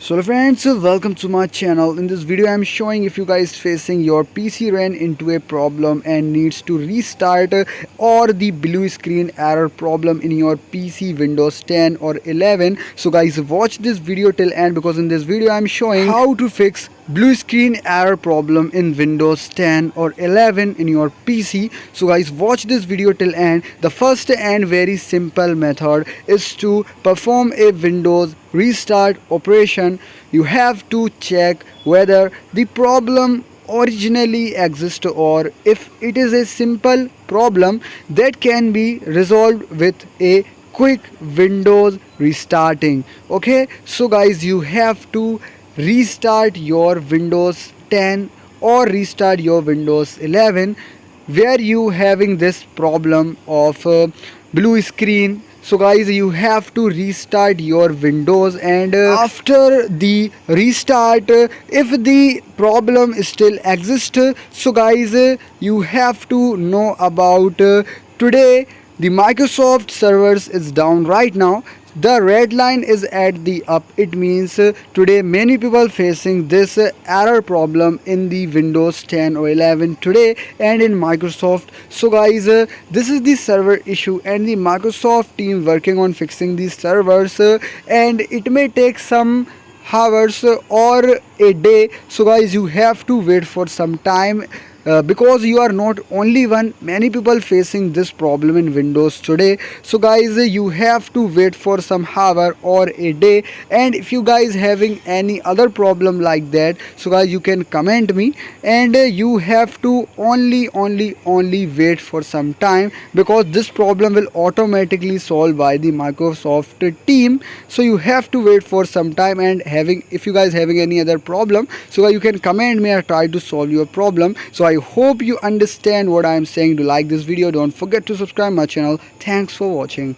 So friends, welcome to my channel. In this video I am showing if you guys facing your PC ran into a problem and needs to restart or the blue screen error problem in your PC Windows 10 or 11. So guys, watch this video till end, because in this video I am showing how to fix blue screen error problem in Windows 10 or 11 in your PC. So guys, watch this video till end. The first and very simple method is to perform a Windows restart operation. You have to check whether the problem originally exists, or if it is a simple problem that can be resolved with a quick Windows restarting. Okay, so guys, you have to restart your Windows 10 or restart your Windows 11 where you having this problem of blue screen. So guys, you have to restart your Windows, and after the restart, if the problem still exists, so guys, you have to know about today the Microsoft servers is down right now. The red line is at the up. It means today many people facing this error problem in the Windows 10 or 11 today and in Microsoft. So guys, this is the server issue and the Microsoft team working on fixing these servers, and it may take some hours or a day. So guys, you have to wait for some time. Because you are not only one, many people facing this problem in Windows today. So guys, you have to wait for some hour or a day, and if you guys having any other problem like that, so guys, you can comment me, and you have to only wait for some time, because this problem will automatically solve by the Microsoft team. So you have to wait for some time, and if you guys having any other problem, so guys, you can comment me or try to solve your problem. So I hope you understand what I am saying. To like this video, don't forget to subscribe my channel. Thanks for watching.